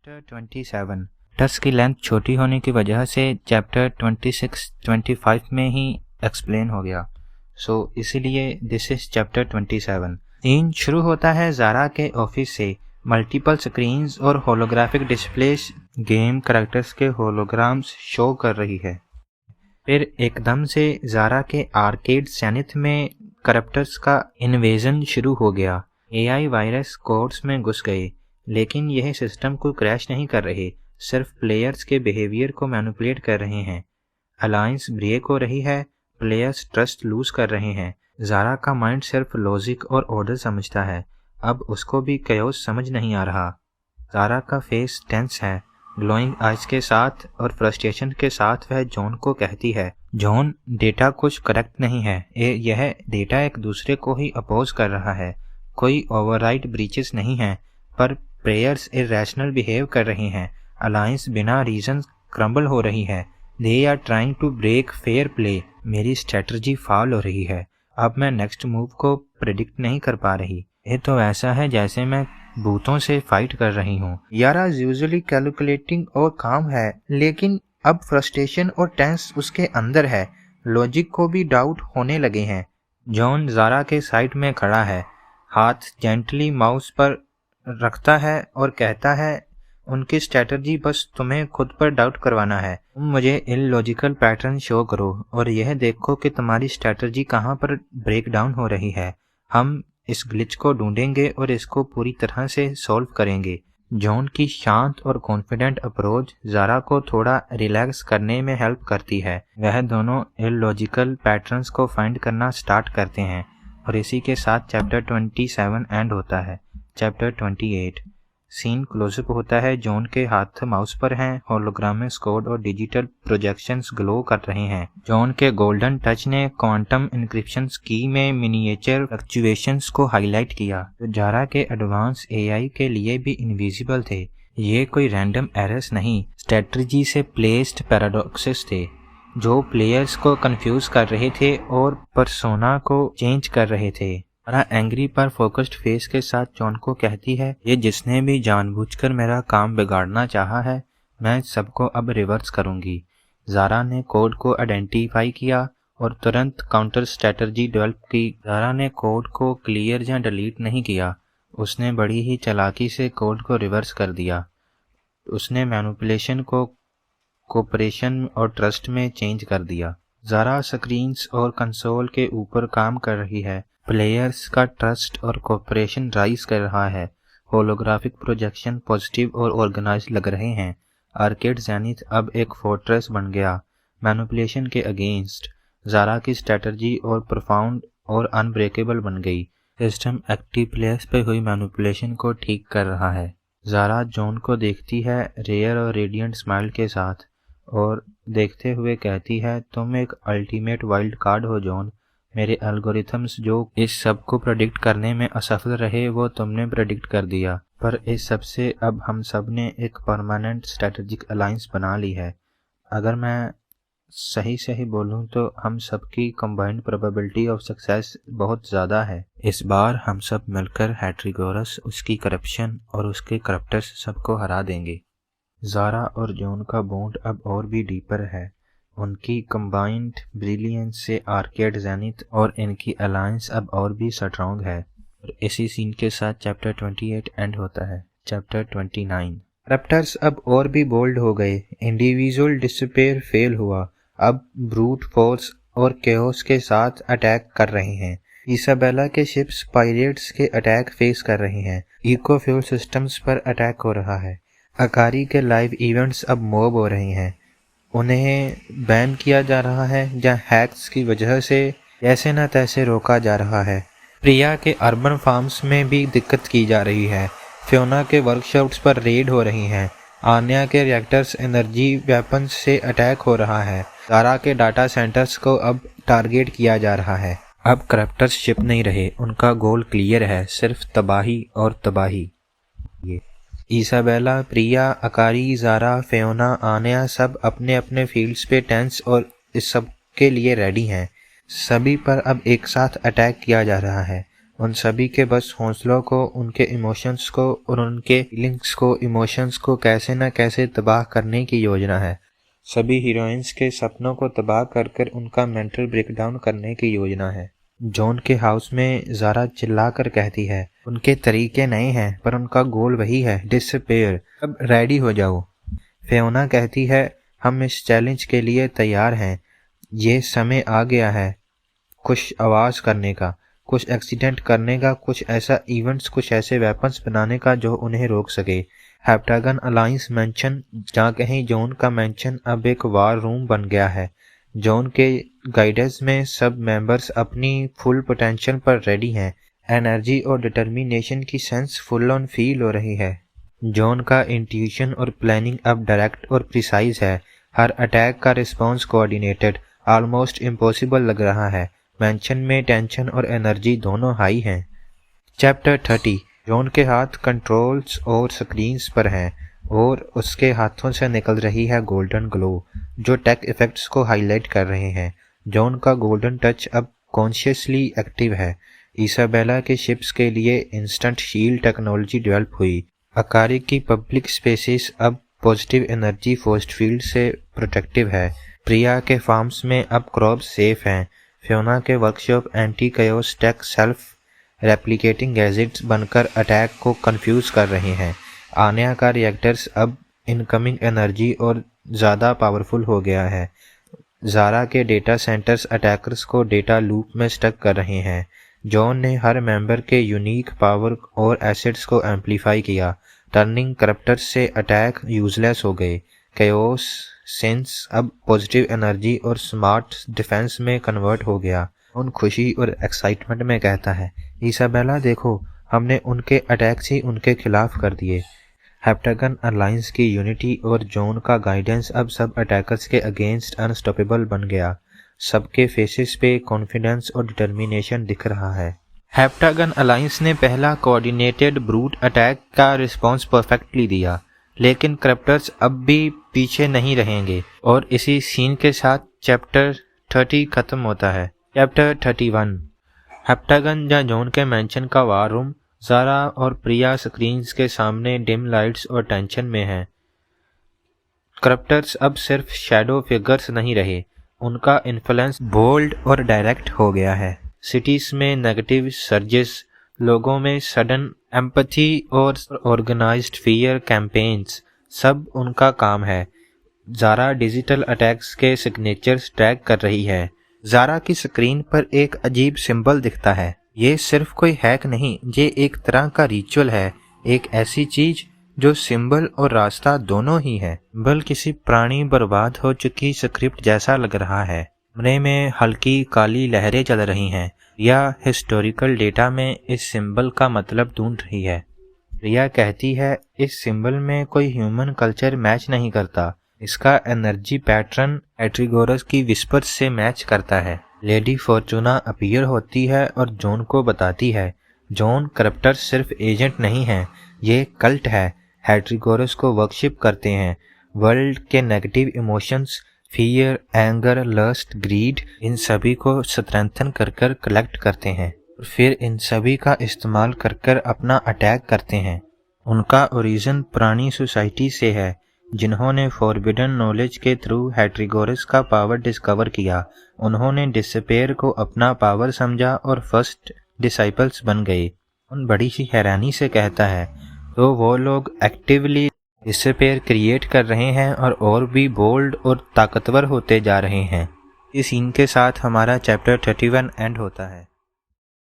Chapter 27 text की length छोटी होने की वजह से चैप्टर 26-25 में ही एक्सप्लेन हो गया, सो इसीलिए दिस इज चैप्टर 27। सीन शुरू होता है ज़ारा के ऑफिस से। मल्टीपल स्क्रीन्स और होलोग्राफिक डिस्प्लेस गेम कैरेक्टर्स के होलोग्राम्स शो कर रही है। फिर एकदम से ज़ारा के आर्केड सैनिथ में करप्टर्स का इन्वेजन शुरू हो गया। एआई वायरस कोड्स में घुस गए, लेकिन यह सिस्टम को क्रैश नहीं कर रहे, सिर्फ प्लेयर्स के बिहेवियर को मैनिपुलेट कर रहे हैं। अलायंस ब्रेक हो रही है, प्लेयर्स ट्रस्ट लूज कर रहे हैं। ज़ारा का माइंड सिर्फ लॉजिक और ऑर्डर समझता है, अब उसको भी कैओस समझ नहीं आ रहा। ज़ारा का फेस टेंस है, ग्लोइंग आइज के साथ और फ्रस्ट्रेशन के साथ वह जॉन को कहती है, जॉन डेटा कुछ करेक्ट नहीं है, यह डेटा एक दूसरे को ही अपोज कर रहा है। कोई ओवरराइड ब्रीचेस नहीं है, पर प्लेयर्स इरेशनल बिहेव कर रहे हैं। अलायंस बिना रीजन क्रम्बल हो रही है। They are trying to break fair play. मेरी स्ट्रेटजी फॉल हो रही है, अब मैं नेक्स्ट मूव को प्रिडिक्ट नहीं कर पा रही। ये तो ऐसा है जैसे मैं भूतों से फाइट कर रही हूँ। यारा यूजुअली कैलकुलेटिंग और काम है, लेकिन अब फ्रस्ट्रेशन और टेंस उसके अंदर है। लॉजिक को भी डाउट होने लगे हैं। जॉन ज़ारा के साइड में खड़ा है, हाथ जेंटली माउस पर रखता है और कहता है, उनकी स्ट्रेटजी बस तुम्हें खुद पर डाउट करवाना है। तुम मुझे इलॉजिकल पैटर्न शो करो और यह देखो कि तुम्हारी स्ट्रेटजी कहाँ पर ब्रेक डाउन हो रही है। हम इस ग्लिच को ढूंढेंगे और इसको पूरी तरह से सॉल्व करेंगे। जॉन की शांत और कॉन्फिडेंट अप्रोच ज़ारा को थोड़ा रिलैक्स करने में हेल्प करती है। वह दोनों इलॉजिकल पैटर्न्स को फाइंड करना स्टार्ट करते हैं और इसी के साथ चैप्टर 27 एंड होता है। चैप्टर 28 सीन क्लोजअप होता है। जॉन के हाथ माउस पर हैं, होलोग्रामिक कोड और डिजिटल प्रोजेक्शंस ग्लो कर रहे हैं। जॉन के गोल्डन टच ने क्वांटम इंक्रिप्शन की में मिनिएचर फ्लक्चुएशंस को हाईलाइट किया, जो ज़ारा के एडवांस एआई के लिए भी इनविजिबल थे। ये कोई रैंडम एरर्स नहीं, स्ट्रेटजी से प्लेस्ड पैराडॉक्सेस थे जो प्लेयर्स को कंफ्यूज कर रहे थे और पर्सोना को चेंज कर रहे थे। ज़ारा एंग्री पर फोकस्ड फेस के साथ जॉन को कहती है, ये जिसने भी जानबूझकर मेरा काम बिगाड़ना चाहा है, मैं सबको अब रिवर्स करूंगी। ज़ारा ने कोड को आइडेंटिफाई किया और तुरंत काउंटर स्ट्रेटजी डेवलप की। ज़ारा ने कोड को क्लियर या डिलीट नहीं किया, उसने बड़ी ही चालाकी से कोड को रिवर्स कर दिया। उसने मैनिपुलेशन को कोऑपरेशन और ट्रस्ट में चेंज कर दिया। ज़ारा स्क्रीन्स और कंसोल के ऊपर काम कर रही है। प्लेयर्स का ट्रस्ट और कोऑपरेशन राइज कर रहा है। होलोग्राफिक प्रोजेक्शन पॉजिटिव और ऑर्गेनाइज लग रहे हैं। आर्केड ज़ेनिथ अब एक फोर्ट्रेस बन गया। मैनिपुलेशन के अगेंस्ट ज़ारा की स्ट्रेटजी और प्रोफाउंड और अनब्रेकेबल बन गई। सिस्टम एक्टिव प्लेयर्स पे हुई मैनिपुलेशन को ठीक कर रहा है। ज़ारा जॉन को देखती है रेयर और रेडिएंट स्माइल के साथ और देखते हुए कहती है, तुम एक अल्टीमेट वाइल्ड कार्ड हो जॉन। मेरे एल्गोरिथम्स जो इस सब को प्रेडिक्ट करने में असफल रहे, वो तुमने प्रेडिक्ट कर दिया। पर इस सब से अब हम सब ने एक परमानेंट स्ट्रेटेजिक अलायंस बना ली है। अगर मैं सही बोलूं तो हम सब की कंबाइंड प्रोबेबिलिटी ऑफ सक्सेस बहुत ज़्यादा है। इस बार हम सब मिलकर हैट्रिगोरस, उसकी करप्शन और उसके करप्टर्स सबको हरा देंगे। ज़ारा और जॉन का बॉन्ड अब और भी डीपर है। उनकी कंबाइंड ब्रिलियंस से आर्केड ज़ेनिथ और इनकी अलायंस अब और भी स्ट्रॉन्ग है। और इसी सीन के साथ चैप्टर 28 एंड होता है। चैप्टर 29 करप्टर्स अब और भी बोल्ड हो गए। इंडिविजुअल डिस्पेयर फेल हुआ, अब ब्रूट फोर्स और केओस के साथ अटैक कर रहे हैं। इसाबेला के शिप्स पायरेट्स के अटैक फेस कर रहे हैं। इको फ्यूल सिस्टम्स पर अटैक हो रहा है। अकारी के लाइव इवेंट्स अब मॉब हो रहे हैं। उन्हें बैन किया जा रहा है या हैक्स की वजह से जैसे न तैसे रोका जा रहा है। प्रिया के अर्बन फार्म्स में भी दिक्कत की जा रही है। फियोना के वर्कशॉप्स पर रेड हो रही हैं। आन्या के रिएक्टर्स एनर्जी वेपन्स से अटैक हो रहा है। ज़ारा के डाटा सेंटर्स को अब टारगेट किया जा रहा है। अब करप्टर्स शिप नहीं रहे, उनका गोल क्लियर है, सिर्फ तबाही और तबाही। इसाबेला, प्रिया, अकारी, ज़ारा, फियोना, आन्या सब अपने अपने फील्ड्स पे टेंस और इस सब के लिए रेडी हैं। सभी पर अब एक साथ अटैक किया जा रहा है। उन सभी के बस हौसलों को, उनके इमोशंस को और उनके फीलिंग्स को, इमोशंस को कैसे न कैसे तबाह करने की योजना है। सभी हीरोइंस के सपनों को तबाह कर कर उनका मेंटल ब्रेकडाउन करने की योजना है। जॉन के हाउस में ज़ारा चिल्लाकर कहती है, उनके तरीके नए हैं पर उनका गोल वही है, डिसअपीयर। अब रेडी हो जाओ। फियोना कहती है, हम इस चैलेंज के लिए तैयार हैं। ये समय आ गया है कुछ आवाज़ करने का, कुछ एक्सीडेंट करने का, कुछ ऐसा इवेंट्स, कुछ ऐसे वेपन्स बनाने का जो उन्हें रोक सके। हेप्टागन अलायंस मेंशन, जहाँ कहीं जॉन का मेंशन अब एक वार रूम बन गया है। जॉन के गाइडेंस में सब मेंबर्स अपनी फुल पोटेंशियल पर रेडी हैं। एनर्जी और डिटर्मिनेशन की सेंस फुल ऑन फील हो रही है। जॉन का इंट्यूशन और प्लानिंग अब डायरेक्ट और प्रिसाइज है। हर अटैक का रिस्पॉन्स कोऑर्डिनेटेड, ऑलमोस्ट इम्पॉसिबल लग रहा है। मेंशन में टेंशन और एनर्जी दोनों हाई हैं। चैप्टर 30। जॉन के हाथ कंट्रोल्स और स्क्रीन्स पर हैं और उसके हाथों से निकल रही है गोल्डन ग्लो जो टेक इफेक्ट्स को हाईलाइट कर रहे हैं। जॉन का गोल्डन टच अब कॉन्शियसली एक्टिव है। इसाबेला के शिप्स के लिए इंस्टेंट शील्ड टेक्नोलॉजी डेवलप हुई। अकारी की पब्लिक स्पेसेस अब पॉजिटिव एनर्जी फोर्स फील्ड से प्रोटेक्टिव है। प्रिया के फार्म्स में अब क्रॉप्स सेफ हैं। फियोना के workshop anti chaos tech self replicating gadgets बनकर अटैक को कंफ्यूज कर रहे हैं। आन्या का रिएक्टर्स अब इनकमिंग एनर्जी और ज़्यादा पावरफुल हो गया है। ज़ारा के डेटा सेंटर्स अटैकर्स को डेटा लूप में स्टक कर रहे हैं। जॉन ने हर मेंबर के यूनिक पावर और एसेट्स को एम्पलीफाई किया, टर्निंग करप्टर्स से अटैक यूजलेस हो गए। कयोस सेंस अब पॉजिटिव एनर्जी और स्मार्ट डिफेंस में कन्वर्ट हो गया। उन खुशी और एक्साइटमेंट में कहता है, इसाबेला देखो, हमने उनके अटैक्स ही उनके खिलाफ कर दिए। हेप्टागन अलायंस की यूनिटी और जॉन का गाइडेंस अब सब अटैकर्स के अगेंस्ट अनस्टॉपेबल बन गया। सबके फेसेस पे कॉन्फिडेंस और डिटर्मिनेशन दिख रहा है। हेप्टागन अलायंस ने पहला कोऑर्डिनेटेड ब्रूट अटैक का रिस्पॉन्स परफेक्टली दिया, लेकिन करप्टर्स अब भी पीछे नहीं रहेंगे। और इसी सीन के साथ चैप्टर 30 खत्म होता है। चैप्टर 31। हेप्टागन या जॉन के मेंशन का वार रूम। ज़ारा और प्रिया स्क्रीन्स के सामने डिम लाइट्स और टेंशन में हैं। करप्टर्स अब सिर्फ शैडो फिगर्स नहीं रहे, उनका इन्फ्लुएंस बोल्ड और डायरेक्ट हो गया है। सिटीज में नेगेटिव सर्जेस, लोगों में सडन एम्पैथी और ऑर्गेनाइज्ड फियर कैंपेन्स, सब उनका काम है। ज़ारा डिजिटल अटैक्स के सिग्नेचर्स ट्रैक कर रही है। ज़ारा की स्क्रीन पर एक अजीब सिंबल दिखता है। ये सिर्फ कोई हैक नहीं, ये एक तरह का रिचुअल है, एक ऐसी चीज जो सिंबल और रास्ता दोनों ही है। सिंबल किसी पुरानी बर्बाद हो चुकी स्क्रिप्ट जैसा लग रहा है। कमरे में हल्की काली लहरें चल रही हैं। या हिस्टोरिकल डेटा में इस सिंबल का मतलब ढूंढ रही है। रिया कहती है, इस सिंबल में कोई ह्यूमन कल्चर मैच नहीं करता। इसका एनर्जी पैटर्न एट्रिगोरस की विस्पर्स से मैच करता है। लेडी फॉर्चूना अपीयर होती है और जॉन को बताती है, जॉन करप्टर सिर्फ एजेंट नहीं है, ये कल्ट है। एट्रिगोरस को वर्शिप करते हैं। वर्ल्ड के negative emotions, fear, anger, lust, greed, इन सभी को स्ट्रेंथन कर कर कलेक्ट करते हैं और फिर इन सभी का इस्तेमाल कर कर अपना अटैक करते हैं। उनका ओरिजिन पुरानी सोसाइटी से है, जिन्होंने फॉरबिडन नॉलेज के थ्रू एट्रिगोरस का पावर डिस्कवर किया। उन्होंने डिसअपीयर को अपना पावर समझा और फर्स्ट डिसाइपल्स बन गए। उन बड़ी सी हैरानी से कहता है, तो वो लोग एक्टिवली डिसअपीयर क्रिएट कर रहे हैं और भी बोल्ड और ताकतवर होते जा रहे हैं। इस सीन के साथ हमारा चैप्टर 31 एंड होता है।